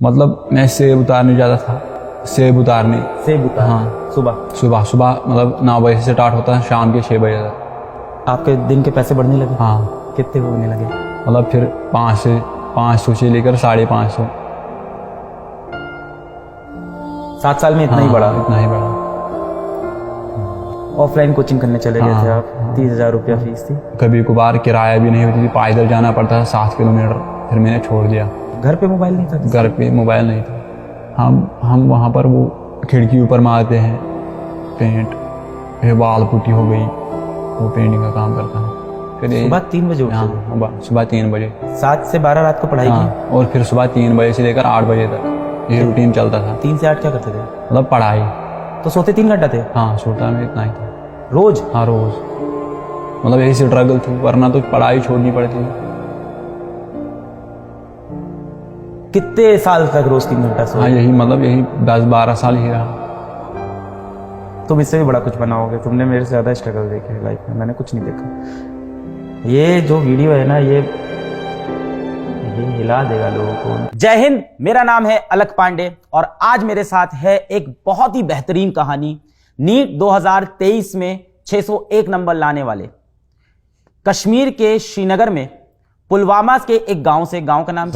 मतलब मैं सेब उतारने जाता था, सेब उतारने। हाँ, सुबह मतलब 9 बजे से स्टार्ट होता है, शाम के 6 बजे तक। आपके दिन के पैसे बढ़ने लगे? हाँ। कितने होने लगे? मतलब फिर 500 से लेकर 550। 7 साल में इतना ही बढ़ा? इतना ही बढ़ा। ऑफलाइन कोचिंग करने चले गए थे आप? 30,000 रुपया फीस थी। कभी कभार किराया भी नहीं होती थी, पैदल जाना पड़ता था 7 किलोमीटर, फिर मैंने छोड़ दिया। घर पे मोबाइल नहीं था? घर पे मोबाइल नहीं था। हम वहाँ पर वो खिड़की ऊपर मारते हैं पेंट, फिर वाल पुट्टी हो गई, वो पेंटिंग का काम करता है। फिर सुबह 3 बजे उठते? हाँ, सुबह 3 बजे। 7 से 12 रात को पढ़ाई की? और फिर सुबह 3 बजे से लेकर 8 बजे तक ये रूटीन चलता था। 3 से 8 क्या करते थे? मतलब पढ़ाई। तो सोते 3 घंटा थे? हाँ, सोता मैं इतना ही था रोज? हाँ, रोज। मतलब यही स्ट्रगल थी, वरना तो पढ़ाई छोड़नी पड़ती। कितने साल तक रोज 3 घंटा सोए? हाँ, यही 10-12 साल ही रहा। तुम इससे भी बड़ा कुछ बना होगे, तुमने मेरे से ज्यादा स्ट्रगल देखे है लाइफ में, मैंने कुछ नहीं देखा। ये जो वीडियो है ना, ये हिला देगा लोगों को। जय हिंद, मेरा नाम है अलक पांडे और आज मेरे साथ है एक बहुत ही बेहतरीन कहानी। नीट 2023 में 601 नंबर लाने वाले, कश्मीर के श्रीनगर में पुलवामा के एक गांव से, गांव का नाम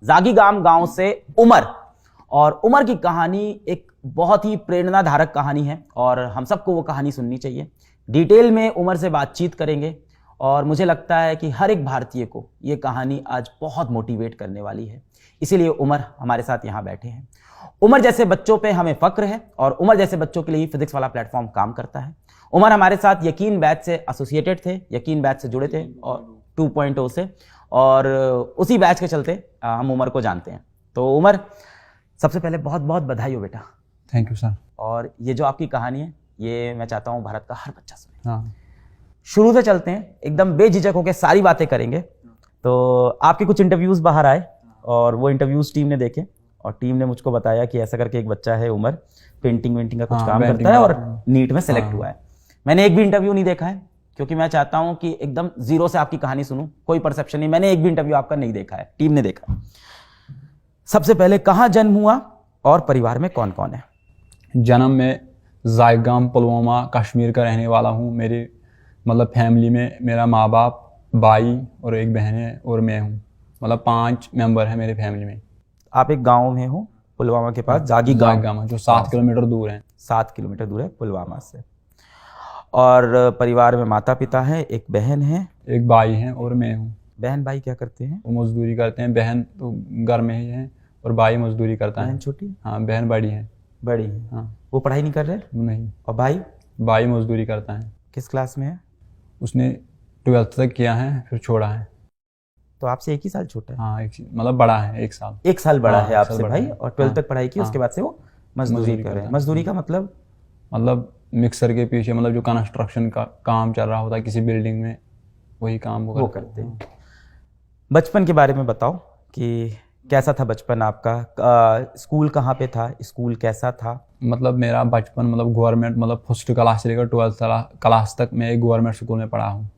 जागीगाम गांव से उमर। और उमर की कहानी एक बहुत ही प्रेरणाधारक कहानी है और हम सबको वो कहानी सुननी चाहिए। डिटेल में उमर से बातचीत करेंगे और मुझे लगता है कि हर एक भारतीय को ये कहानी आज बहुत मोटिवेट करने वाली है, इसीलिए उमर हमारे साथ यहाँ बैठे हैं। उमर जैसे बच्चों पे हमें फक्र है और उमर जैसे बच्चों के लिए फिजिक्स वाला प्लेटफॉर्म काम करता है। उमर हमारे साथ यकीन बैच से एसोसिएटेड थे, यकीन बैच से जुड़े थे और 2.0 से, और उसी बैच के चलते हम उमर को जानते हैं। तो उमर, सबसे पहले बहुत बहुत बधाई हो बेटा। Thank you sir. और ये जो आपकी कहानी है, ये मैं चाहता हूँ भारत का हर बच्चा सुने। हाँ। शुरू से चलते हैं, एकदम बेझिझक होकर सारी बातें करेंगे। तो आपके कुछ इंटरव्यूज बाहर आए और वो इंटरव्यूज टीम ने देखे और टीम ने मुझको बताया कि ऐसा करके एक बच्चा है उमर, पेंटिंग वेंटिंग का कुछ काम करता है और नीट में सेलेक्ट हुआ है। मैंने एक भी इंटरव्यू नहीं देखा है क्योंकि मैं चाहता हूं कि एकदम जीरो से आपकी कहानी सुनूं, कोई परसेप्शन नहीं। मैंने एक भी इंटरव्यू आपका नहीं देखा है, टीम ने देखा। सबसे पहले, कहां जन्म हुआ और परिवार में कौन कौन है? जन्म में जागीगाम पुलवामा कश्मीर का रहने वाला हूँ। मेरी मतलब फैमिली में मेरा माँ बाप, भाई और एक बहन है और मैं हूँ। मतलब 5 मेंबर हैं मेरी फैमिली में। आप एक गांव में हो पुलवामा के पास, जागीगाम, जो 7 किलोमीटर दूर है। 7 किलोमीटर दूर है पुलवामा से। और परिवार में माता पिता है, एक बहन है, एक भाई है और मैं हूँ। बहन भाई क्या करते हैं? वो मजदूरी करते हैं। बहन तो घर में ही है और भाई मजदूरी करता है। बहन छोटी? हाँ, बहन बड़ी है। बड़ी है। हाँ। वो पढ़ाई नहीं कर रहे? नहीं। और भाई? भाई मजदूरी करता है। किस क्लास में है? उसने 12th तक किया है, फिर छोड़ा है। तो आपसे 1 ही साल छोटा है? हाँ, मतलब बड़ा है, 1 साल। 1 साल बड़ा हाँ, है आपसे भाई। और 12th तक पढ़ाई की, उसके बाद से वो मजदूरी कर रहे हैं। मजदूरी का मतलब मिक्सर के पीछे, मतलब जो कंस्ट्रक्शन का काम चल रहा होता है किसी बिल्डिंग में, वही काम वो करते हैं। बचपन के बारे में बताओ कि कैसा था बचपन आपका? स्कूल कहाँ पे था? स्कूल कैसा था? मतलब मेरा बचपन मतलब गवर्नमेंट, मतलब फर्स्ट क्लास से लेकर 12th क्लास तक मैं एक गवर्नमेंट स्कूल में पढ़ा हूँ।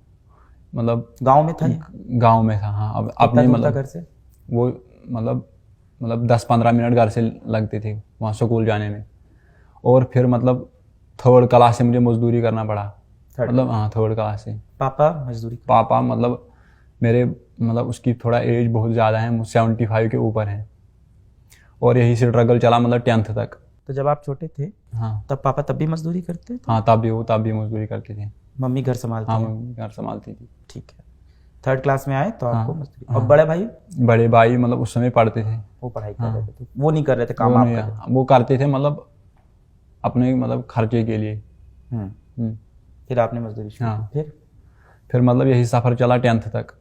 मतलब गांव में था? गांव में था। हाँ। अब अपने मतलब घर से वो मतलब 10-15 मिनट घर से लगते थे वहाँ स्कूल जाने में। और फिर मतलब 3rd क्लास से मुझे मजदूरी करना पड़ा। मतलब हाँ, 3rd क्लास से। पापा मजदूरी? पापा मतलब मेरे मतलब उसकी थोड़ा एज बहुत ज़्यादा है, 75 के ऊपर है। और यही स्ट्रगल चला मतलब 10th तक। तो जब आप छोटे थे, हाँ, तब पापा तब भी मजदूरी करते थे? हाँ, तब भी मजदूरी करते थे। मम्मी घर संभालती? हाँ, मम्मी घर संभालती थी। ठीक है। 3rd क्लास में आए तो आपको मजदूरी। हाँ। और बड़े भाई? बड़े भाई मतलब उस समय पढ़ते थे। वो पढ़ाई कर रहे थे? वो नहीं कर रहे थे काम? आप कर रहे थे? वो करते थे मतलब अपने मतलब खर्चे के लिए। फिर आपने मजदूरी शुरू की? फिर मतलब यही सफर चला 10th तक।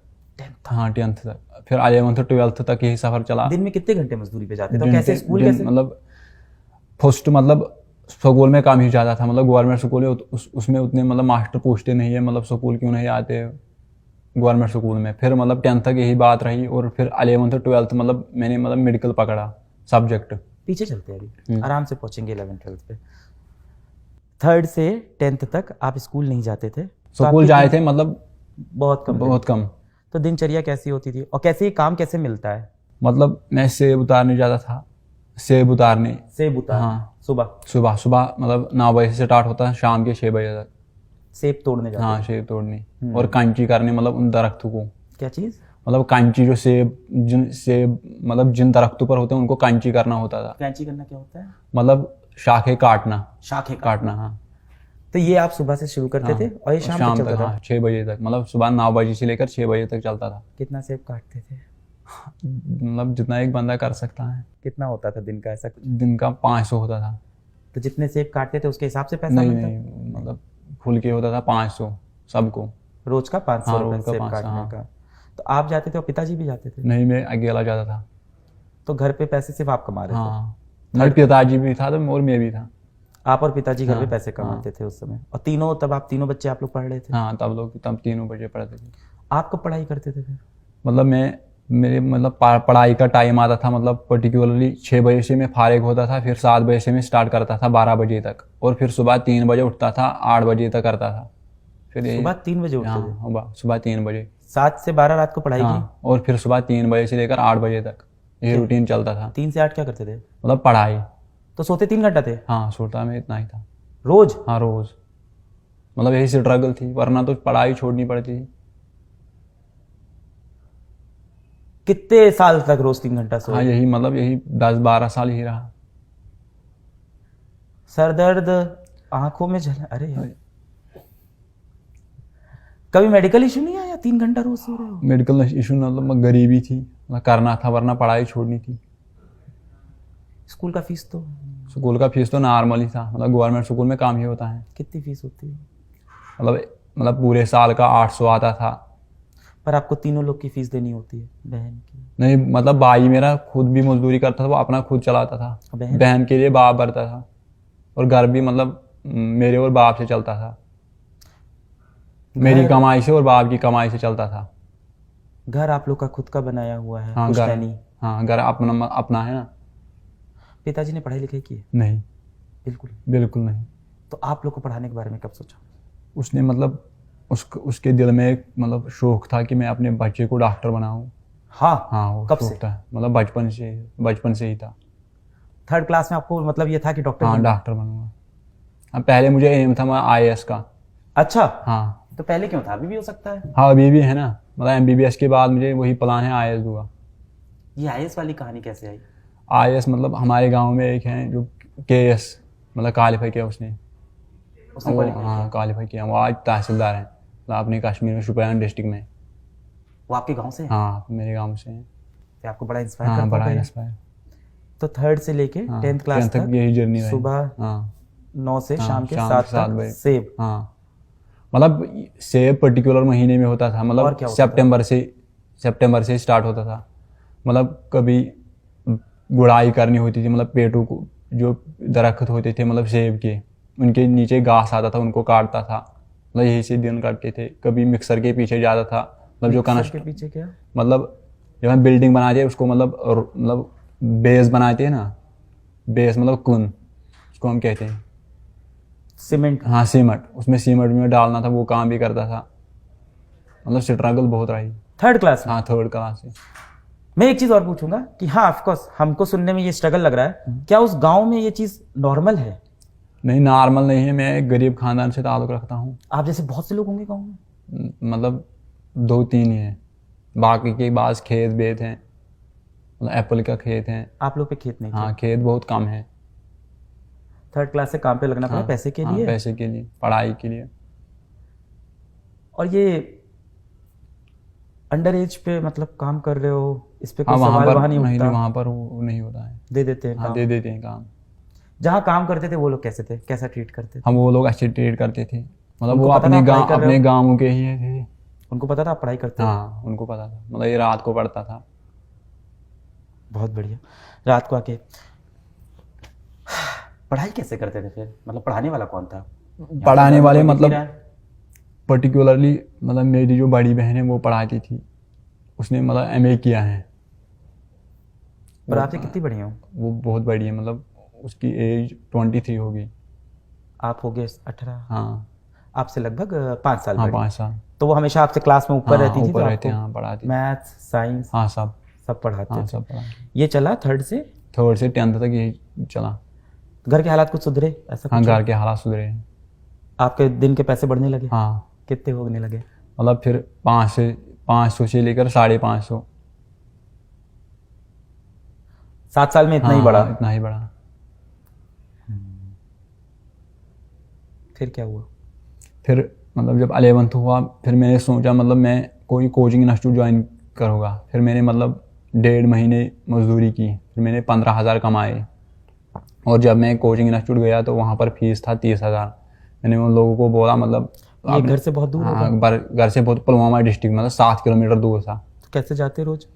हाँ, 10th तक। फिर 11th 12th तक यही सफर चला। दिन में कितने घंटे मजदूरी पे जाते थे? कैसे स्कूल कैसे? मतलब फर्स्ट मतलब स्कूल में काम ही ज्यादा था। मतलब गवर्नमेंट स्कूल है, उसमें उतने मतलब मास्टर पूछते नहीं है, मतलब स्कूल क्यों नहीं आते गवर्नमेंट स्कूल में। फिर मतलब 10th तक यही बात रही और फिर 11th 12th मतलब मैंने मतलब मेडिकल पकड़ा सब्जेक्ट। पीछे चलते हैं, अभी आराम से पहुंचेंगे 11th 12th पे। 3rd से 10th तक आप स्कूल नहीं जाते थे? स्कूल जाए थे मतलब बहुत कम। बहुत कम। तो दिनचर्या कैसी होती थी और कैसे काम कैसे मिलता है? मतलब मैं सेब उतारने जाता था, सेब उतारने। सेब उतार हाँ। सुबह सुबह सुबह मतलब 9 बजे से स्टार्ट होता है, शाम के 6 बजे तक। सेब तोड़ने जाते हाँ, थे। सेब तोड़ने और कैंची करने, मतलब उन दरख्तों को, क्या चीज? मतलब कैंची जो सेब मतलब जिन दरख्तों पर होते हैं उनको कैंची करना होता था। कैंची करना क्या होता है? मतलब शाखें काटना, शाखें काटना। हाँ। तो ये आप सुबह से शुरू करते हाँ, थे और ये शाम तक चलता था? हाँ 6 बजे तक, मतलब सुबह 9 बजे से लेकर 6 बजे तक चलता था। कितना सेब काटते थे? मतलब जितना एक बंदा कर सकता है। कितना होता था दिन का ऐसा कुछ? दिन का 500 होता था। तो जितने सेब काटते थे उसके हिसाब से पैसा नहीं मिलता? नहीं, मतलब खुल के होता था 500 सबको। रोज का 500 हाँ, रुपए रोज का सेब 500, काटने हाँ। का। तो आप जाते थे और पिताजी भी जाते थे? नहीं, मैं अकेला जाता था। तो घर पे पैसे सिर्फ आप कमा रहे थे? हाँ, मेरे पिताजी भी था तो और मैं भी था। आप और पिताजी घर पे हाँ, पैसे कमाते थे उस समय? और तीनों, तब आप तीनों बच्चे आप लोग पढ़ रहे थे? हाँ, तब 3 बजे पढ़ते थे। आप कब पढ़ाई करते थे फिर? मतलब मेरे मतलब पढ़ाई का टाइम आता था, मतलब पर्टिकुलरली 6 बजे से मैं फारिग होता था, फिर 7 बजे से मैं स्टार्ट करता था 12 बजे तक, और फिर सुबह 3 बजे उठता था, 8 बजे तक करता था। फिर यही। सुबह 3 बजे उठते थे? हाँ, सुबह 3 बजे। 7 से 12 रात को पढ़ाई की? हाँ, और फिर सुबह 3 बजे से लेकर 8 बजे तक ये रूटीन चलता था। 3 से 8 क्या करते थे? मतलब पढ़ाई। तो सोते 3 घंटा थे हाँ, सोता मैं इतना ही था रोज? हाँ, रोज। मतलब यही स्ट्रगल थी, वरना तो पढ़ाई छोड़नी पड़ती थी। कितने साल तक रोज 3 घंटा हाँ, सोए? यही मतलब यही 10-12 साल ही रहा। सर दर्द, आंखों में जलन, अरे यार। कभी मेडिकल इशू नहीं आया? 3 घंटा रोज सो रहे हो? मेडिकल इशू मतलब गरीबी थी, मतलब करना था, वरना पढ़ाई छोड़नी थी। स्कूल का फीस तो? स्कूल का फीस तो नॉर्मल ही था, मतलब गवर्नमेंट स्कूल में काम ही होता है। कितनी फीस होती है? मतलब पूरे साल का 800 आता था। पर आपको तीनों लोग की फीस देनी होती है, बहन की? नहीं, मतलब भाई मेरा खुद भी मजदूरी करता था, वो अपना खुद चलाता था। बहन? बहन के लिए बाप भरता था, और घर भी मतलब मेरे और बाप से चलता था। मेरी कमाई से और बाप की कमाई से चलता था। घर आप लोग का खुद का बनाया हुआ है? हाँ, घर। पुश्तैनी? हाँ, घर अपना है ना। पिताजी ने पढ़ाई लिखाई की है? नहीं, बिल्कुल। बिल्कुल नहीं। तो आप लोग को पढ़ाने के बारे में कब सोचा? उसने मतलब उसके दिल में एक मतलब शौक था कि मैं अपने बच्चे को डॉक्टर बनाऊं। हाँ। हाँ, वो कब शौक से? था, मतलब बचपन से ही था। 3rd क्लास में आपको मतलब ये था कि डॉक्टर हाँ, बनना? डॉक्टर बनूंगा। हाँ, पहले मुझे एम था मैं IAS का। अच्छा। हाँ। तो पहले क्यों था? अभी भी हो सकता है। हाँ, अभी भी है ना, मतलब MBBS के बाद मुझे वही प्लान है, IAS दूंगा। ये IAS वाली कहानी कैसे आई? IAS मतलब हमारे गांव में एक है जो KS मतलब क्वालिफाई किया उसने। उसने वो qualify हाँ, क्वालिफाई किया। वो आज तहसीलदार हैं, मतलब अपने कश्मीर में, शोपियान डिस्ट्रिक्ट में। वो आपके गांव से है? हाँ, मेरे गांव से हैं। तो आपको बड़ा इंस्पायर हाँ, करता बड़ा होगा ये। इंस्पायर। तो 3rd से लेके 10th क्लास 10th तक यही जर्नी रही। सुबह हाँ, 9 से हाँ, शाम के शाम 7 के 7 तक बजे। सेब? हाँ, मतलब सेब पर्टिकुलर महीने में होता था, और मतलब क्या होता था? सितंबर से स्टार्ट होता था। मतलब कभी गुड़ाई करनी होती थी, मतलब पेड़ों को, जो दरख्त होते थे मतलब सेब के, उनके नीचे घास आता था, उनको काटता था। मतलब यही से दिन काटते थे। कभी मिक्सर के पीछे जाता था, मतलब जो मिक्सर के पीछे क्या? मतलब जब हम बिल्डिंग बनाते हैं उसको, मतलब बेस बनाते हैं ना, बेस मतलब कुन, उसको हम कहते हैं। सीमेंट? हाँ, सीमेंट, उसमें सीमेंट में डालना था, वो काम भी करता था। मतलब स्ट्रगल बहुत रही। 3rd क्लास में? हाँ, 3rd क्लास से। मैं एक चीज और पूछूंगा कि हाँ, ऑफ कोर्स हमको सुनने में ये स्ट्रगल लग रहा है, क्या उस गांव में ये चीज नॉर्मल है? नहीं, नॉर्मल नहीं है। मैं एक गरीब खानदान से ताल्लुक़ रखता हूँ। आप जैसे बहुत से लोग होंगे गांव में? मतलब 2-3 ही हैं, बाकी के पास खेत बेत हैं, मतलब एप्पल का खेत है। आप लोग पे खेत नहीं? हाँ, खेत बहुत कम है। 3rd क्लास से काम पे लगना पड़ा हाँ, पैसे के हाँ, लिए? पैसे के लिए, पढ़ाई के लिए। और ये अंडर एज पे मतलब काम कर रहे हो, इस पे हाँ, कोई वहाँ सवाल पर वहाँ नहीं नहीं, उठता? वहाँ पर वो नहीं होता है। दे देते हैं हाँ, काम? दे देते हैं काम। जहाँ काम करते थे वो लोग कैसे थे, कैसा ट्रीट करते थे? हम वो लोग अच्छे ट्रीट करते थे, मतलब उनको वो पता था आप पढ़ाई कर रहे अपने हो? गाँव के ही थे। उनको पता था आप पढ़ाई करते हो? हाँ, उनको पता था, मतलब ये रात को पढ़ता था। बहुत बढ़िया। रात को आके पढ़ाई कैसे करते थे फिर? मतलब पढ़ाने वाला कौन था? पढ़ाने वाले कोई दिख नहीं मतलब रहा है। पर्टिकुलरली मतलब मेरी जो बड़ी बहन है वो पढ़ाती थी, उसने मतलब MA किया है। और आपसे कितनी बड़ी हो? वो बहुत बड़ी है, मतलब उसकी एज 23 होगी। आप हो गए 18? हाँ, आपसे लगभग 5 साल हाँ, बड़ी। 5 साल। तो वो हमेशा आपसे क्लास में ऊपर हाँ, रहती थी? ऊपर तो रहते आपको हैं, हाँ, पढ़ाती थी। मैथ्स, साइंस, हाँ, सब सब पढ़ाते हाँ थे। सब पढ़ा। ये चला 3rd से? 3rd से 10th तक यही चला। घर के हालात कुछ सुधरे ऐसा हाँ कुछ? घर के हालात सुधरे हैं। आपके दिन के पैसे बढ़ने लगे? हाँ कितने होने लगे? मतलब फिर 500 से लेकर 550। 7 साल में इतना ही बढ़ा? इतना ही बढ़ा। फिर क्या हुआ? फिर मतलब जब 11th हुआ फिर मैंने सोचा मतलब मैं कोई कोचिंग इंस्टीट्यूट ज्वाइन करूँगा। फिर मैंने मतलब 1.5 महीने मजदूरी की, फिर मैंने 15,000 कमाए। और जब मैं कोचिंग इंस्टीट्यूट गया तो वहाँ पर फीस था 30,000। मैंने उन लोगों को बोला मतलब ये घर से बहुत दूर होगा? हाँ घर से बहुत, पुलवामा डिस्ट्रिक्ट मतलब 7 किलोमीटर दूर था। तो कैसे जाते रोज?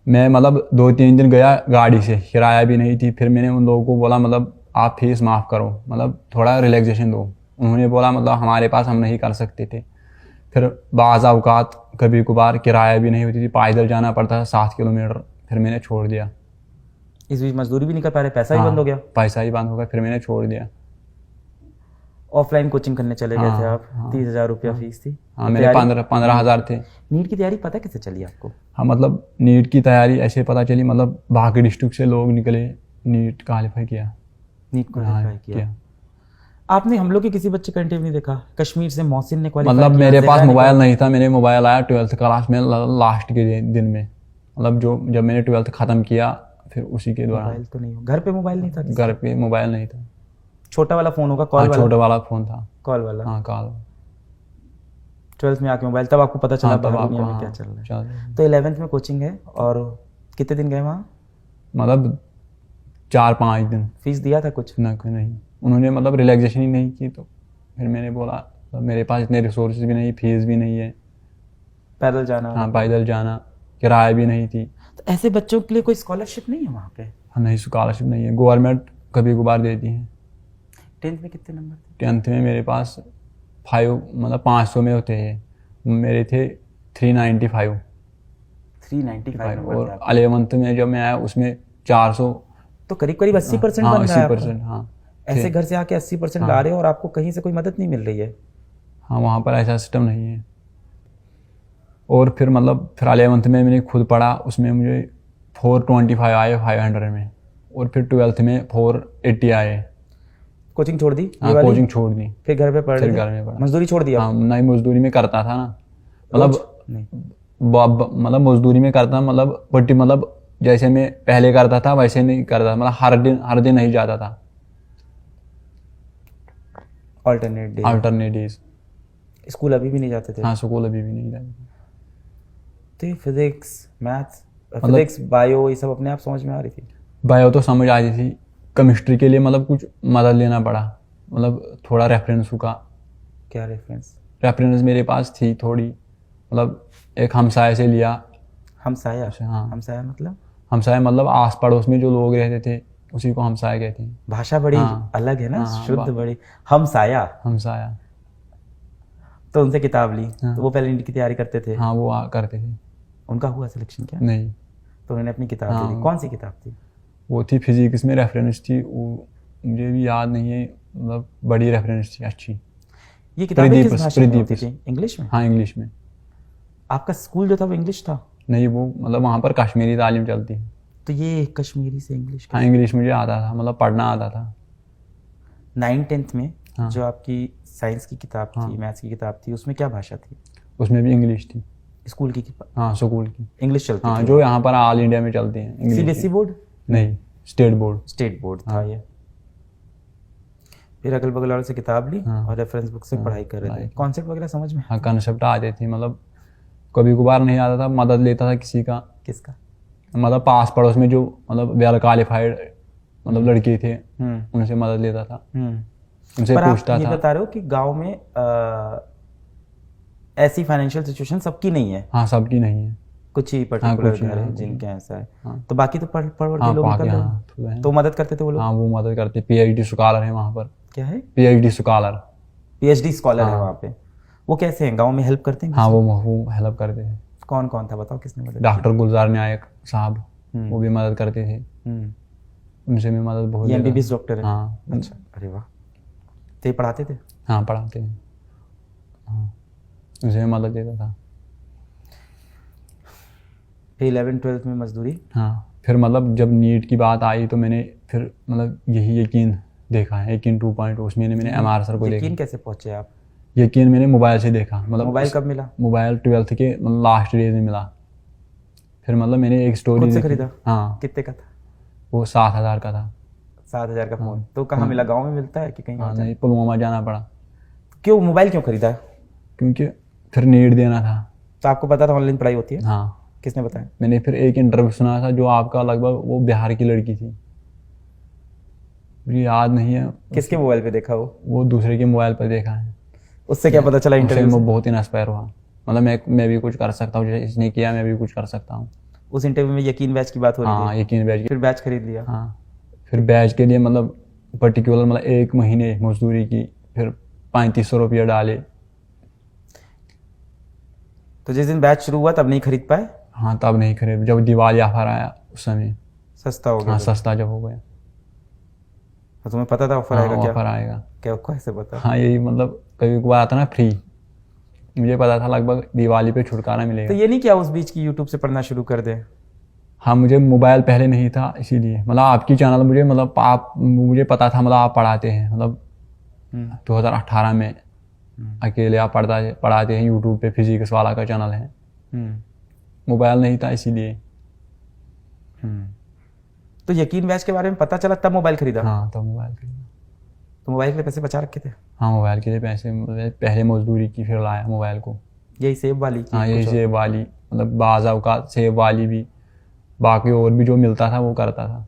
मैं मतलब 2-3 दिन गया गाड़ी से, किराया भी नहीं थी। फिर मैंने उन लोगों को बोला मतलब आप फीस माफ़ करो, मतलब थोड़ा रिलैक्सेशन दो। उन्होंने बोला मतलब हमारे पास हम नहीं कर सकते थे। फिर बाज़ औक़ात कभी कभार किराया भी नहीं होती थी, पैदल जाना पड़ता था 7 किलोमीटर। फिर मैंने छोड़ दिया। इस बीच मजदूरी भी नहीं कर पा रहे, पैसा ही बंद हो गया? पैसा ही बंद हो गया, फिर मैंने छोड़ दिया। ऑफलाइन कोचिंग करने चले गए थे आप? 30,000 रुपया फीस थी? हाँ मेरे 15,000 थे। नीट की तैयारी पता कैसे चली आपको? हाँ मतलब नीट की तैयारी ऐसे पता चली, मतलब बाकी डिस्ट्रिक्ट से लोग निकले, नीट क्वालिफाई किया। नीट क्वालिफाई किया। आपने हम लोग के किसी बच्चे का इंटरव्यू नहीं देखा? कश्मीर से मोहसिन ने क्वालिफाई मतलब किया, मेरे पास ज़ेरा ने मोबाइल नहीं था। मैंने मोबाइल आया 12th क्लास में लास्ट के दिन में, मतलब जब मैंने 12th ख़त्म किया फिर उसी के दौरान। मोबाइल तो नहीं हो, घर पे मोबाइल नहीं था? घर पे मोबाइल नहीं था। छोटा वाला फोन होगा, कॉल हाँ वाला? छोटा वाला फ़ोन था। कॉल वाला? हाँ कॉल। 12th में आके मोबाइल, तब आपको पता चला हाँ तब बाहर दुनिया आपको में क्या हाँ चल रहा है। चल रहा है। तो 11th में कोचिंग है, और कितने दिन गए वहाँ? मतलब 4-5 दिन। फीस दिया था कुछ? ना कोई नहीं, उन्होंने मतलब रिलैक्सेशन ही नहीं की। तो फिर मैंने बोला मतलब मेरे पास इतने रिसोर्सेज भी नहीं, फीस भी नहीं है। पैदल जाना? हाँ पैदल जाना, किराया भी नहीं थी। तो ऐसे बच्चों के लिए कोई स्कॉलरशिप नहीं है वहाँ पे? हाँ नहीं स्कॉलरशिप नहीं है, गवर्नमेंट कभी कभार देती है। 10th में कितने नंबर थे? 10th में मेरे पास 5 मतलब 500 में होते हैं, मेरे थे 395। 395 नंबर थे और आपके। 11th में जब मैं आया उसमें 400। तो करीब करीब 80% हाँ बन रहा है आपका। 80%। हाँ ऐसे घर से आके 80% ला रहे हो और आपको कहीं से कोई मदद नहीं मिल रही है? हाँ वहाँ पर ऐसा सिस्टम नहीं है। और फिर मतलब फिर 11th में मैंने खुद पढ़ा, उसमें मुझे 425 आए 500 में। और फिर 12th में 480 आए। कोचिंग छोड़ दी ये हाँ वाली? कोचिंग छोड़ दी, फिर घर पे पढ़ फिर रहे घर थे? में पढ़ा। मजदूरी छोड़ दिया? हाँ नहीं मजदूरी में करता था ना, रोज? मतलब नहीं। मतलब मजदूरी में करता मतलब बट्टी, मतलब जैसे मैं पहले करता था वैसे नहीं करता, मतलब हर दिन नहीं जाता था। Alternate day? Alternate days. School अभी भी नहीं जाते थे? हाँ स्कूल अभी भी नहीं जाता। तो फिजिक्स, मैथ्स, फिजिक्स बायो ये सब अपने आप समझ में आ रही थी? बायो तो समझ आ रही थी, केमिस्ट्री के लिए मतलब कुछ मदद लेना पड़ा, मतलब थोड़ा रेफरेंस का। क्या रेफरेंस? रेफरेंस मेरे पास थी थोड़ी, मतलब एक हमसाये से लिया। हमसाया? हाँ हमसाया मतलब? हमसाया मतलब आस पड़ोस में जो लोग रहते थे उसी को हमसाया कहते हैं। भाषा बड़ी हाँ। अलग है ना, हाँ, शुद्ध बड़ी। हमसाया? हमसाया। तो उनसे किताब ली? हाँ। तो वो पहले नीट की तैयारी करते थे? हाँ वो करते थे। उनका हुआ सिलेक्शन क्या? नहीं तो उन्होंने अपनी किताब हाँ। दे दी? कौन सी किताब थी? वो थी फिजिक्स में रेफरेंस थी, वो मुझे भी याद नहीं है, मतलब बड़ी रेफरेंस थी अच्छी। ये किताबें किस प्रदीप- भाषा में प्रदीप- होती थी? इंग्लिश में? हाँ इंग्लिश में। आपका स्कूल जो था वो इंग्लिश था? नहीं वो मतलब वहाँ पर कश्मीरी तालीम चलती है। तो ये कश्मीरी से इंग्लिश? हाँ इंग्लिश मुझे आता था, मतलब पढ़ना आता था। 9th-10th में हाँ। जो आपकी साइंस की किताब थी, मैथ्स की किताब थी, उसमें क्या भाषा थी? उसमें भी इंग्लिश थी। स्कूल की किताब हाँ स्कूल की। इंग्लिश चलती हाँ थी? जो यहाँ पर ऑल इंडिया में चलती है इंग्लिश सीबीएसई की। बोर्ड? नहीं स्टेट बोर्ड। स्टेट बोर्ड था ये। फिर अगल बगल वालों से किताब ली और रेफरेंस बुक से पढ़ाई कर रहे थे। कॉन्सेप्ट वगैरह समझ में? हाँ कंसेप्ट आते थे, मतलब कभी कभार नहीं आता था, मदद लेता था किसी का। किसका? मतलब पास पड़ोस में जो मतलब वेल क्वालिफाइड मतलब लड़के थे उनसे मदद लेता था, उनसे पर आप पूछता ये था। बता रहे हो कि गांव में ऐसी फाइनेंशियल सिचुएशन सबकी नहीं है? हाँ सबकी नहीं है। कुछ ही पर्टिकुलर कुछ ही, घर है हाँ, जिनके ऐसा है। हाँ। तो बाकी तो पढ़ पढ़ के हाँ लोग बाकी निकल रहे हाँ हैं। थोड़े हैं। तो मदद करते थे वो लोग? हाँ वो मदद करते, PhD स्कॉलर है वहाँ पर। क्या है? PhD scholar. PhD स्कॉलर है हाँ। वहाँ पे? वो कैसे हैं, गांव में हेल्प करते हैं? हाँ वो हेल्प करते थे। कौन कौन था बताओ, किसने मदद की? डॉक्टर गुलजार नायक साहब, वो भी मदद करते थे। उनसे भी मदद बहुत ये लेता MBBS था। डॉक्टर है? हाँ अच्छा, अरे वाह। तो ये पढ़ाते थे? हाँ पढ़ाते हैं। हाँ उनसे भी मदद देता था। फिर 11th-12th में मजदूरी। हाँ, फिर मतलब जब नीट की बात आई तो मैंने फिर मतलब यही यकीन देखा है, यकीन 2.0, उसमें मैंने MR सर को देखा। यकीन कैसे पहुंचे आप? यकीन मैंने मोबाइल से देखा, मतलब मोबाइल कब मिला? मोबाइल 12th के मतलब लास्ट डेज में मिला। फिर मतलब मैंने एक स्टोरी खुद से देखी। खरीदा? हाँ, कितने का था? वो 7,000 का था। 7,000 का फोन। तो कहाँ मिला? गांव में मिलता है कि कहीं हाँ, और था? नहीं, पुलवामा जाना पड़ा क्यों मोबाइल क्यों खरीदा? क्योंकि फिर नीट देना था। तो आपको पता था ऑनलाइन पढ़ाई होती है? हाँ, किसने बताया? मैंने फिर एक इंटरव्यू सुना था जो आपका, लगभग वो बिहार की लड़की थी, मुझे याद नहीं है। किसके मोबाइल पे देखा वो दूसरे के मोबाइल पर देखा है। उससे क्या पता चला उससे इंटरव्यू मैं से? बहुत इंस्पायर हुआ, मतलब मैं भी कुछ कर सकता हूँ, जैसे इसने किया मैं भी कुछ कर सकता हूँ। उस इंटरव्यू में यकीन बैच की बात हो रही हाँ, थी। यकीन बैच। फिर बैच खरीद लिया। हाँ, फिर बैच के लिए मतलब पर्टिकुलर मतलब 1 महीने मजदूरी की, फिर 3500 रुपया डाले। तो जिस दिन बैच शुरू हुआ तब नहीं खरीद पाए? हाँ, तब नहीं खरीद, जब दिवाली ऑफर आया उस समय। सस्ता हो गया हाँ, तो? सस्ता जब हो गया। तो तुम्हें पता था ऑफर हाँ, आएगा? क्या ऑफर आएगा। क्या कैसे पता? हाँ, यही मतलब कभी कभार आता ना फ्री, मुझे पता था लगभग दिवाली पे छुटकारा तो मिलेगा। ये नहीं किया उस बीच की यूट्यूब से पढ़ना शुरू कर दे? हाँ, मुझे मोबाइल पहले नहीं था, इसीलिए मतलब आपकी चैनल मुझे मतलब आप मुझे पता था, मतलब आप पढ़ाते हैं, मतलब 2018 में अकेले आप पढ़ाते हैं यूट्यूब पे, फिजिक्स वाला का चैनल है। मोबाइल नहीं था इसीलिए। तो यकीन बैच के बारे में पता चला तब मोबाइल खरीदा? हाँ, तो मोबाइल खरीदा। तो मोबाइल के लिए पैसे बचा रखे थे? हाँ, मोबाइल के लिए पैसे पहले मजदूरी की, फिर लाया मोबाइल को। यही सेब वाली की? हाँ, यही कुछ और? सेब वाली, मतलब बाज़ाव का सेब वाली भी, बाकी और भी जो मिलता था वो करता था।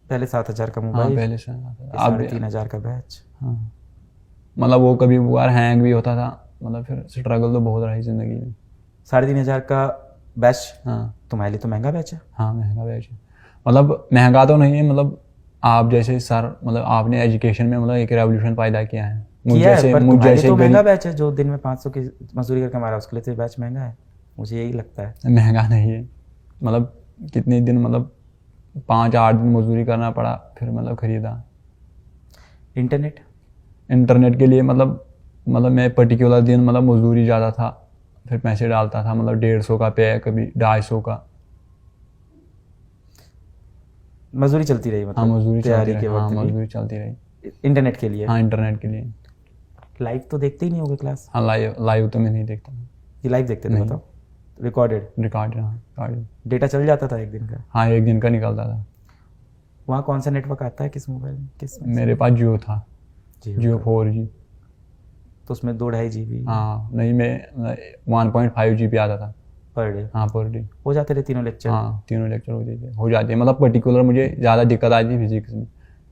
पहले 7,000 का हाँ, मोबाइल, पहले से अब 3,500 का बैच। हाँ, मतलब वो कभी बार हैंग भी होता था, मतलब फिर स्ट्रगल तो बहुत रही ज़िंदगी में। 3,500 का बैच हाँ। तुम्हारे लिए तो महंगा बैच है। हाँ, महंगा बैच है, मतलब महंगा तो नहीं है, मतलब आप जैसे सर, मतलब आपने एजुकेशन में मतलब एक रेवोल्यूशन पैदा किया है। किया है, पर तुम्हारे लिए तो महंगा गरीब, बैच है। जो दिन में 500 की मजदूरी करके हमारा, उसके लिए तो बैच महंगा है, मुझे यही लगता है। महंगा नहीं है, मतलब कितने दिन, मतलब 5-8 दिन मजदूरी करना पड़ा, फिर मतलब खरीदा। इंटरनेट के लिए मतलब मैं पर्टिकुलर दिन मतलब मजदूरी ज़्यादा था, फिर पैसे डालता था, मतलब 150 का पे, कभी 250 का। मजदूरी चलती रही हाँ, मतलब मजदूरी चलती तैयारी रही। के हाँ, वक्त भी मजदूरी चलती रही। इंटरनेट के लिए? हाँ, इंटरनेट के लिए। लाइव तो देखते ही नहीं होगे क्लास? हाँ, लाइव तो मैं नहीं देखता। ये लाइव देखते थे? नहीं। बताओ। रिकॉर्डेड रिकॉर्ड, हाँ, रिकॉर्ड। डेटा चल जाता था एक दिन का? हाँ, 1 दिन का निकलता था। वहाँ कौन सा नेटवर्क आता है किस मोबाइल में, किस में? मेरे पास जियो था, जियो 4G। तो उसमें 2-2.5 GB हाँ, नहीं, मैं 1.5 GB आता था पर डे? हाँ, पर डे। हो जाते थे तीनों लेक्चर? हाँ, तीनों लेक्चर हो जाते हैं, मतलब पर्टिकुलर मुझे ज़्यादा दिक्कत आई थी फिजिक्स में।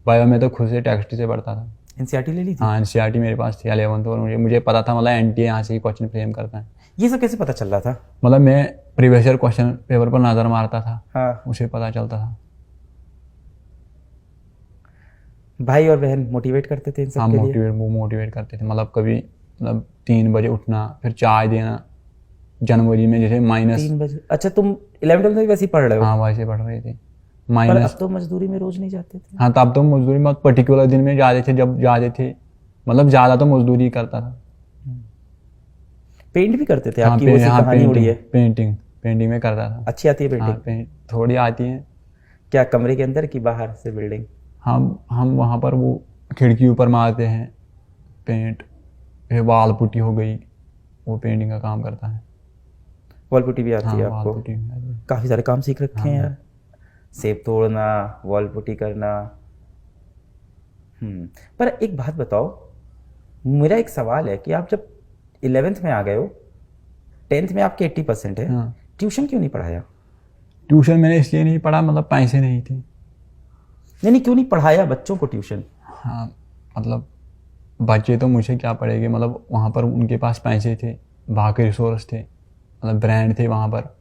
बायो में तो खुद से टेक्स्ट से पढ़ता था। NCERT ले ली थी? हाँ, NCERT मेरे पास थी 11th, और मुझे पता था मतलब NTA यहाँ से ही क्वेश्चन फ्रेम करता है। ये सब कैसे पता चल रहा था? मतलब मैं प्रीवियस ईयर क्वेश्चन पेपर पर नज़र मारता था, हाँ। उसे पता चलता था। भाई और बहन मोटिवेट करते थे इन सब हाँ, के लिए? मोटिवेट करते थे, मतलब कभी मतलब 3 बजे उठना, फिर चाय देना। जनवरी में जैसे 3 बजे? अच्छा, तुम 11th में वैसे ही पढ़ रहे हो? हाँ, वैसे पढ़ रहे थे। पर अब तो मजदूरी में रोज नहीं जाते थे? हाँ, तब तो मजदूरी में पर्टिकुलर दिन में जाते थे, जब जाते थे, मतलब ज़्यादा तो मजदूरी करता था। पेंट भी करते थे? हाँ, आपकी वो सी कहानी उड़ी है। पेंटिंग में करता था। अच्छी आती है हाँ, पेंटिंग? पेंट थोड़ी आती है। क्या कमरे के अंदर की बाहर से बिल्डिंग? हम वहाँ पर वो खिड़की ऊपर मारते हैं पेंट, फिर वाल पुट्टी हो गई, वो पेंटिंग का काम करता है। वॉल पुट्टी भी आती हाँ, है वाल आपको? पुट्टी भी आती है। काफी सारे काम सीख रखे हैं यार। सेब तोड़ना, वॉल पुट्टी करना। पर एक बात बताओ, मेरा एक सवाल है कि आप जब 11th में आ गए हो, 10th में आपके 80% है, हाँ। ट्यूशन क्यों नहीं पढ़ाया? ट्यूशन मैंने इसलिए नहीं पढ़ा, मतलब पैसे नहीं थे। नहीं, क्यों नहीं पढ़ाया बच्चों को ट्यूशन? हाँ, मतलब बच्चे तो मुझे क्या पढ़ेंगे, मतलब वहाँ पर उनके पास पैसे थे, बाकी रिसोर्स थे, मतलब ब्रांड थे वहाँ पर,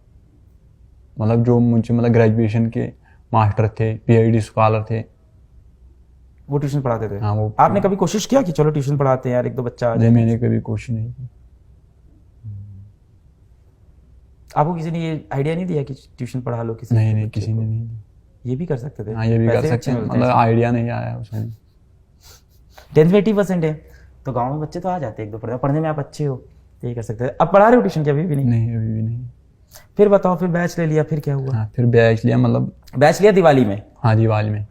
मतलब जो मुझे मतलब ग्रेजुएशन के मास्टर थे, PhD स्कॉलर थे, वो ट्यूशन पढ़ाते थे? हाँ, वो। आपने कभी कोशिश किया कि चलो ट्यूशन पढ़ाते हैं यार, 1-2 बच्चा आ जाए? मैंने कभी कोशिश नहीं की। आपको किसी ने ये आइडिया नहीं दिया कि ट्यूशन पढ़ा लो किसी नहीं, बच्चे किसी को? ने नहीं दी। ये भी कर सकते थे? हाँ, ये भी कर पैसे सकते अच्छे हैं, मिलते हैं मतलब आइडिया नहीं आया उसमें। 10th में 80% है तो गांव में बच्चे तो आ जाते हैं 1-2 पढ़ने में आप अच्छे हो, तो ये कर सकते थे। अब पढ़ा रहे हो ट्यूशन? क्या अभी भी नहीं? नहीं, अभी भी नहीं। फिर बताओ, फिर बैच ले लिया, फिर क्या हुआ? हाँ फिर बैच लिया, मतलब बैच लिया दिवाली में? हाँ दिवाली में,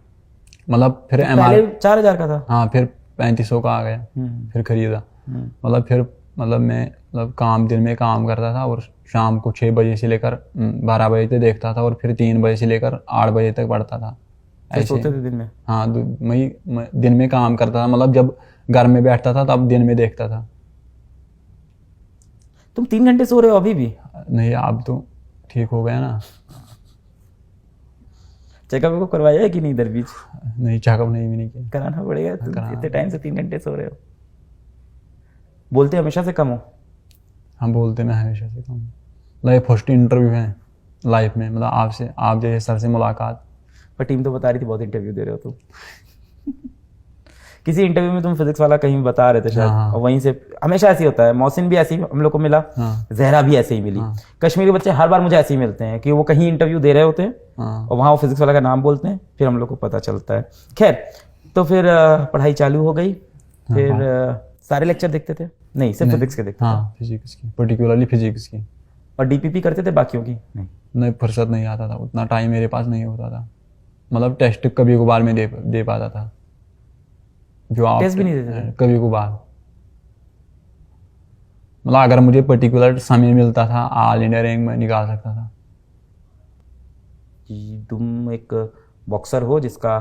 मतलब फिर पहले 4,000 का था। हाँ फिर 3500 का आ गया, फिर खरीदा। मतलब फिर मतलब मैं मतलब काम दिन में काम करता था और शाम को 6 बजे से लेकर 12 बजे तक देखता था और फिर 3 बजे से लेकर 8 बजे तक पढ़ता था। फिर सोते थे दिन में? हाँ मैं दिन में काम करता था, मतलब जब घर में बैठता था तब दिन में देखता था। तुम 3 घंटे सो रहे हो अभी भी? नहीं अब तो ठीक हो गया ना। चेकअप को करवाया है कि नहीं इधर बीच? नहीं चेकअप नहीं किया। कराना पड़ेगा, तुम इतने टाइम से 3 घंटे सो रहे हो। बोलते हमेशा से कम हो? हम बोलते मैं हमेशा से कम। मतलब फर्स्ट इंटरव्यू है लाइफ में, मतलब आपसे, आप जैसे सर से मुलाकात। पर टीम तो बता रही थी बहुत इंटरव्यू दे रहे हो तुम। किसी इंटरव्यू में तुम फिजिक्स वाला कहीं बता रहे थे शायद। हाँ। और वहीं से हमेशा ऐसे ही होता है, मौसिन भी ऐसे ही हम लोग को मिला, हाँ। जहरा भी ऐसे ही मिली। कश्मीरी बच्चे हर बार मुझे ऐसे ही मिलते हैं कि वो कहीं इंटरव्यू दे रहे होते हैं और वहाँ वो फिजिक्स वाला का नाम बोलते हैं, फिर हम लोग को पता चलता है। खैर, तो फिर पढ़ाई चालू हो गई, फिर सारे लेक्चर देखते थे? नहीं, सिर्फ फिजिक्स के देखते थे? हाँ फिजिक्स की, पर्टिकुलरली फिजिक्स की। और डीपीपी करते थे बाकियों की? नहीं फुर्सत नहीं आता था, उतना टाइम मेरे पास नहीं होता था। मतलब टेस्ट कभी कभार में दे पाता था, जो आप टेस्ट भी नहीं देते थे? कभी कभार। मतलब अगर मुझे पर्टिकुलर समय मिलता था ऑल इंडिया रैंक में निकाल सकता था। कि तुम एक बॉक्सर हो जिसका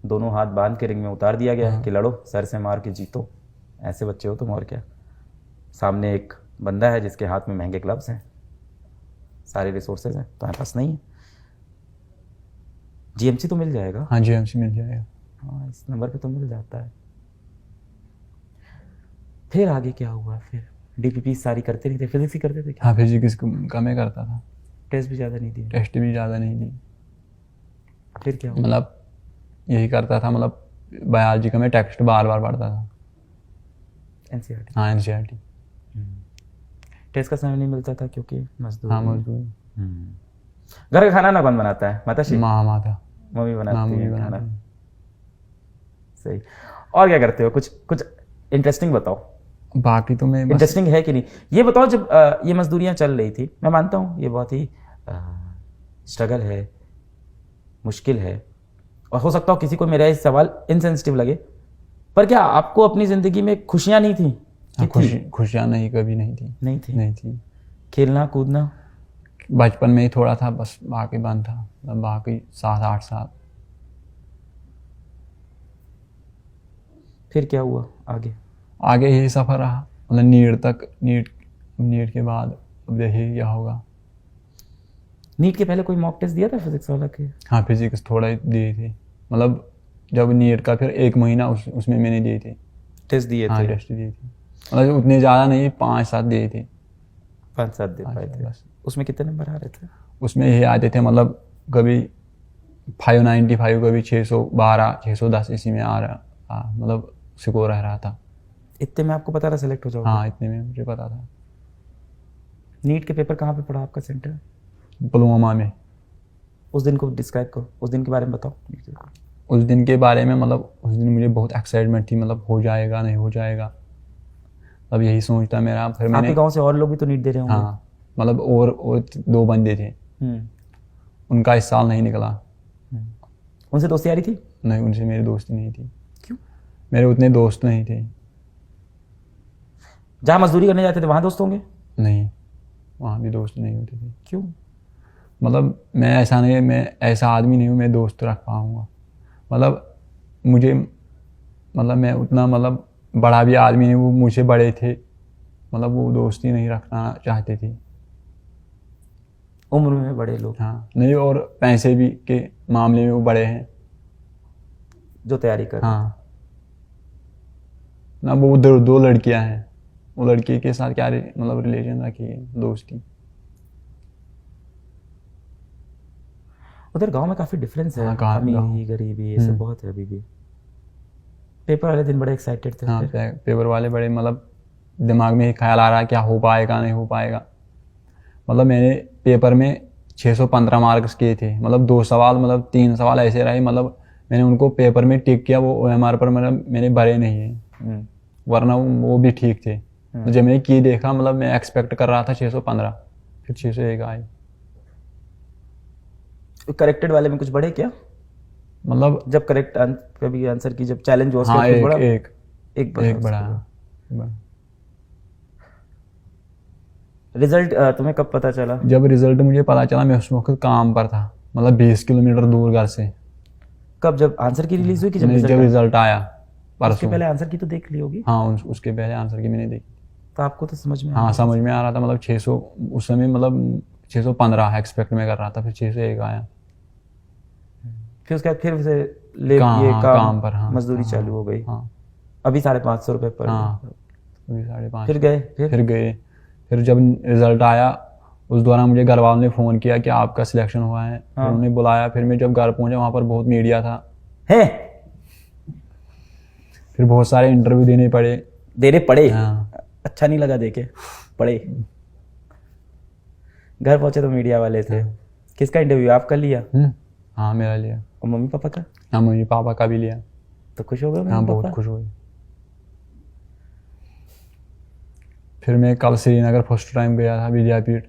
दोनों हाथ बांध के रिंग में उतार दिया गया है कि लड़ो, सर से मार के जीतो, ऐसे बच्चे हो तुम। और क्या, सामने एक बंदा है जिसके हाथ में महंगे ग्लव्स हैं, सारे रिसोर्सेज हैं, तुम्हारे पास नहीं है। जीएमसी तो मिल जाएगा? हाँ जीएमसी मिल जाएगा। हाँ, इस नंबर पे तो मिल जाता है। फिर आगे क्या हुआ? फिर डीपीपी सारी करते नहीं थे, फिजिक्स ही करते थे? हाँ फिजिक्स कम ही करता था, टेस्ट भी ज़्यादा नहीं दिए? टेस्ट भी ज़्यादा नहीं दी। फिर क्या हुआ? मतलब यही करता था, मतलब बायोलॉजी का मैं टेक्स्ट बार बार पढ़ता था। एनसीईआरटी? हाँ एनसीईआरटी। टेस्ट का समय नहीं मिलता था क्योंकि मजदूर? हाँ मजदूर। घर का खाना ना कौन बनाता है? माताश्री? माता मम्मी बनाती है खाना। सही। और क्या करते हो? कुछ इंटरेस्टिंग बताओ। बाकी तो मैं इंटरेस्टिंग है कि नहीं ये बताओ। जब ये मजदूरियां चल रही थी, मैं मानता हूँ ये बहुत ही स्ट्रगल है, मुश्किल है, और हो सकता हो किसी को मेरा ये सवाल इनसेंसिटिव लगे, पर क्या आपको अपनी जिंदगी में खुशियां नहीं थी? खुशियाँ नहीं, कभी नहीं थी। नहीं थी। खेलना कूदना बचपन में ही थोड़ा था बस, बाकी बंद था। मतलब बाकी 7-8 साल। फिर क्या हुआ आगे? आगे यही सफ़र रहा, मतलब नीट के बाद अब देखिए क्या होगा। नीट के पहले कोई मॉक टेस्ट दिया था फिजिक्स वाला के? हाँ फिजिक्स थोड़ा ही दिए थे, मतलब जब नीट का फिर 1 महीना उसमें मैंने दिए थे। टेस्ट दिए थे? हाँ टेस्ट दिए थे, मतलब उतने ज़्यादा नहीं, 5-7 दिए थे। 5-7 दे पाए थे बस? उसमें कितने नंबर आ रहे थे? उसमें यही आते थे, मतलब कभी 595, कभी 612, 610 इसी में आ रहा, मतलब स्कोर रह रहा था। इतने में आपको पता था सेलेक्ट हो जाओगे? हाँ इतने में मुझे पता था। नीट के पेपर कहाँ पे पड़ा आपका सेंटर? पुलवामा में। उस दिन को डिस्क्राइब करो, उस दिन के बारे में बताओ। उस दिन के बारे में, मतलब उस दिन मुझे बहुत एक्साइटमेंट थी, मतलब हो जाएगा नहीं हो जाएगा, अब यही सोचता मेरा। फिर मैंने आपके गांव से और लोग भी तो नीट दे रहे होंगे? हाँ, मतलब और 2 बंदे थे, उनका इस साल नहीं निकला। उनसे दोस्ती यारी थी? नहीं, उनसे मेरी दोस्ती नहीं थी। क्यों? मेरे उतने दोस्त नहीं थे। जहाँ मजदूरी करने जाते थे वहाँ दोस्त होंगे? नहीं, वहाँ भी दोस्त नहीं होते थे। क्यों? मतलब मैं ऐसा आदमी नहीं हूँ मैं दोस्त रख पाऊँगा। मतलब मुझे, मतलब मैं उतना मतलब बड़ा भी आदमी नहीं, वो मुझसे बड़े थे, मतलब वो दोस्ती नहीं रखना चाहते थे। उम्र में बड़े लोग? हाँ नहीं, और पैसे भी के मामले में वो बड़े हैं जो तैयारी कर। हाँ ना, वो उधर 2 लड़कियां हैं, वो लड़की के साथ क्या मतलब रिलेशन रखी है, दोस्ती। उधर गांव में काफी डिफरेंस है। हाँ, अमीरी गरीबी ये सब बहुत है अभी भी। पेपर वाले दिन बड़े एक्साइटेड थे? हाँ पेपर वाले बड़े, मतलब दिमाग में ख्याल आ रहा है क्या हो पाएगा नहीं हो पाएगा। मतलब मैंने पेपर में 615 मार्क्स किए थे, मतलब 2 सवाल, मतलब 3 सवाल ऐसे रहे, मतलब मैंने उनको पेपर में टिक किया, वो OMR पर मैंने भरे नहीं है, वरना वो भी ठीक थे। तो जब मैंने की देखा, मतलब मैं एक्सपेक्ट कर रहा था 615, फिर 6 से 1 आए। करेक्टेड वाले में कुछ बढ़े क्या? मतलब जब करेक्ट कभी आंसर की जब चैलेंज हुआ उसके हाँ बाद कुछ एक बढ़ा? एक एक बढ़ा एक उसके बड़ा बाद। बड़ा। रिजल्ट तुम्हें कब पता चला? जब रिजल्ट मुझे पता चला मैं उस वक्त काम पर था, मतलब 20 किलोमीटर दूर घर से। कब, जब आंसर की रिलीज हुई कि जब नहीं, रिजल्ट जब आया? रिजल्ट आया उसके परसों। पहले आंसर की तो देख ली होगी। हाँ उसके पहले आंसर की मैंने देखी। तो आपको तो समझ में आ हाँ रहा समझ में आ रहा था, मतलब 600 उस समय, मतलब 615 एक्सपेक्ट में कर रहा था, फिर 6 से 1 आया। फिर उसके बाद फिर से ले कहाँ, ये हाँ काम काम पर, हाँ मजदूरी हाँ, चालू हो गई। हाँ अभी 550 रुपये पर हाँ डे। अभी 550। फिर गए फिर गए। फिर जब रिजल्ट आया उस दौरान मुझे घर वालों ने फ़ोन किया कि आपका सिलेक्शन हुआ है। फिर हाँ। उन्होंने बुलाया। फिर मैं जब घर पहुंचा वहाँ पर बहुत मीडिया था। है फिर बहुत सारे इंटरव्यू देने पड़े। देने पड़े? हाँ। अच्छा नहीं लगा देके? पड़े। घर पहुंचे तो मीडिया वाले थे। किसका इंटरव्यू आप कर लिया? हाँ मेरा लिया। और मम्मी पापा का? हाँ मम्मी पापा का भी लिया। तो खुश हो गए हाँ मम्मी बहुत पापा? खुश हुए। फिर मैं कल श्रीनगर फर्स्ट टाइम गया था विद्यापीठ।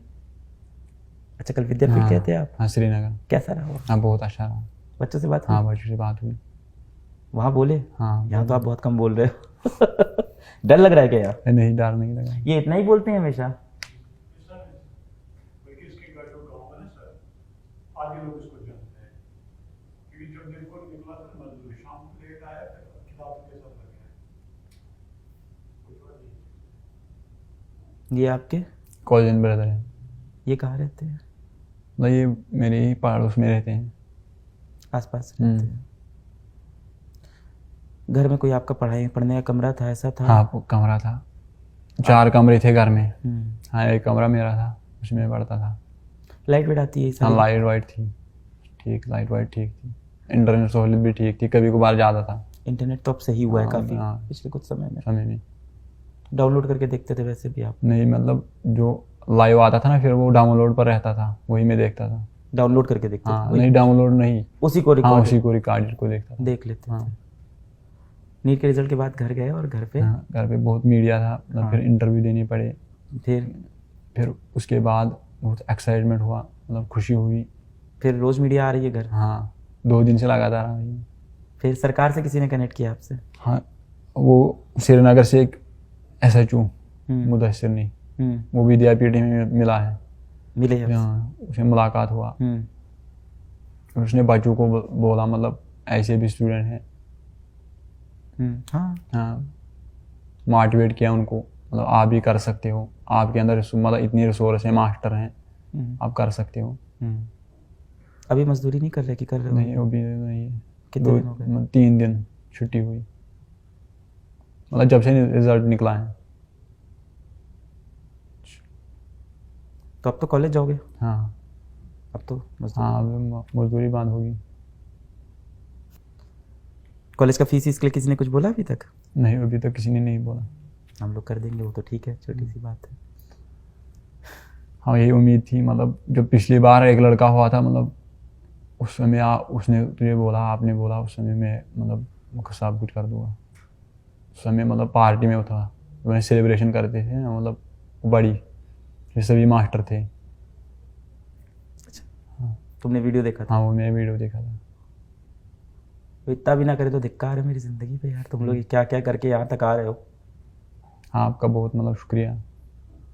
अच्छा, कल विद्यापीठ गए थे आप? हाँ श्रीनगर। कैसा रहा वो? हाँ बहुत अच्छा रहा। बच्चों से बात हुई? हाँ बच्चों से बात हुई। वहाँ बोले? हाँ यहाँ तो आप बहुत कम बोल रहे हो। डर लग रहा है क्या यार? नहीं, डर नहीं लगा। ये इतना ही बोलते हैं हमेशा? आगे लोग इसको जानते हैं क्योंकि जब देखो निकला तो मजदूर शाम को लेट आया फिर किताब के साथ लग गया। कुछ और नहीं। ये आपके कॉलेज ब्रदर है। ये कहाँ रहते हैं? मतलब ये मेरे ही पड़ोस में रहते हैं। आसपास रहते हैं? घर में कोई आपका पढ़ाई पढ़ने का कमरा था, ऐसा था? हाँ वो कमरा था। 4 कमरे थे घर में। हम्म। हाँ एक कमरा मेरा था, उसमें पढ़ता था। लाइट वेट आती है हाँ सारी? लाइट वाइट थी ठीक, लाइट वाइट ठीक थी। इंटरनेट सहूलियत भी ठीक थी, कभी कभार ज़्यादा था इंटरनेट तो अब सही हुआ है काफ़ी हाँ। पिछले कुछ समय में। समय में। डाउनलोड करके देखते थे वैसे भी आप? नहीं मतलब जो लाइव आता था ना फिर वो डाउनलोड पर रहता था, वही मैं देखता था। डाउनलोड करके देखते हाँ थे? नहीं डाउनलोड नहीं, उसी को हाँ रिकॉर्ड उसी को रिकॉर्डेड को देखता था। देख लेते हाँ। थे? नीट के रिजल्ट के बाद घर गए और घर पे हाँ घर पे बहुत मीडिया था, मतलब हाँ। फिर इंटरव्यू देने पड़े। फिर उसके बाद बहुत एक्साइटमेंट हुआ, मतलब खुशी हुई। फिर रोज मीडिया आ रही है घर? हाँ 2 दिन से लगातार आ रही है। फिर सरकार से किसी ने कनेक्ट किया आपसे? हाँ वो श्रीनगर से एक SHO हम्म। मुदस्सिर ने, वो विद्यापीठ में मिला है। मिले आपसे? हाँ उससे मुलाकात हुआ। हम्म। उसने बच्चों को बोला मतलब ऐसे भी स्टूडेंट हैं। हाँ। हाँ मोटिवेट किया उनको, मतलब आप भी कर सकते हो, आपके अंदर मतलब इतनी रिसोर्स है, मास्टर हैं, आप कर सकते हो। अभी मजदूरी नहीं कर रहे कि कर रहे हो? नहीं वो भी नहीं है। कितने दिन हो गए? 3 दिन छुट्टी हुई, मतलब जब से रिजल्ट निकला है। तो अब तो कॉलेज जाओगे? हाँ अब तो मजदूरी। हाँ अब मजदूरी बंद होगी। कॉलेज का फीस इसके लिए किसी ने कुछ बोला अभी तक? नहीं अभी तक किसी ने नहीं बोला। हम लोग कर देंगे वो तो ठीक है, छोटी सी बात है। हाँ यही उम्मीद थी, मतलब जब पिछली बार एक लड़का हुआ था, मतलब उस समय उसने तुझे बोला, आपने बोला उस समय मैं मतलब सब कुछ कर दूंगा। उस समय मतलब पार्टी में था, मैंने सेलिब्रेशन करते थे ना, मतलब बड़ी, ये सभी मास्टर थे। तुमने वीडियो देखा था? हाँ वो मैं वीडियो देखा था। तो इतना भी ना करे तो धिक्कार है मेरी ज़िंदगी पे यार, तुम लोग क्या क्या करके यहाँ तक आ रहे हो। हाँ आपका बहुत मतलब शुक्रिया,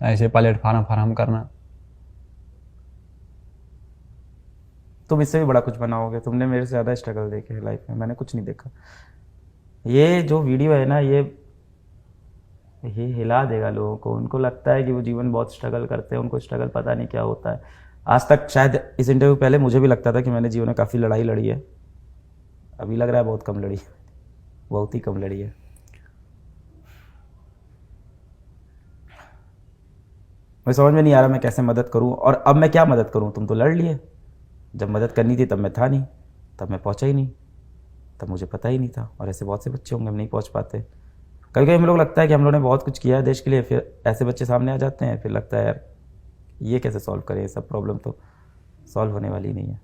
ऐसे प्लेटफार्म फराहम करना। तुम इससे भी बड़ा कुछ बनाओगे, तुमने मेरे से ज़्यादा स्ट्रगल देखे है लाइफ में, मैंने कुछ नहीं देखा। ये जो वीडियो है ना ये हिला देगा लोगों को। उनको लगता है कि वो जीवन बहुत स्ट्रगल करते हैं, उनको स्ट्रगल पता नहीं क्या होता है। आज तक शायद इस इंटरव्यू पहले मुझे भी लगता था कि मैंने जीवन में काफ़ी लड़ाई लड़ी है, अभी लग रहा है बहुत कम लड़ी है, बहुत ही कम लड़ी है। मैं समझ में नहीं आ रहा मैं कैसे मदद करूं, और अब मैं क्या मदद करूं। तुम तो लड़ लिए, जब मदद करनी थी तब मैं था नहीं, तब मैं पहुंचा ही नहीं, तब मुझे पता ही नहीं था। और ऐसे बहुत से बच्चे होंगे हम नहीं पहुंच पाते। कभी कभी हम लोग लगता है कि हम लोगों ने बहुत कुछ किया है देश के लिए, फिर ऐसे बच्चे सामने आ जाते हैं, फिर लगता है यार ये कैसे सॉल्व करें, ये सब प्रॉब्लम तो सॉल्व होने वाली नहीं है।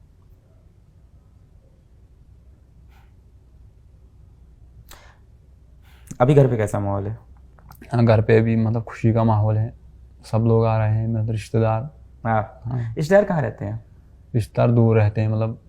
अभी घर पे कैसा माहौल है? हाँ घर पे भी मतलब खुशी का माहौल है, सब लोग आ रहे हैं, मतलब रिश्तेदार हाँ। इश्तेहार कहाँ रहते हैं? रिश्तेदार दूर रहते हैं, मतलब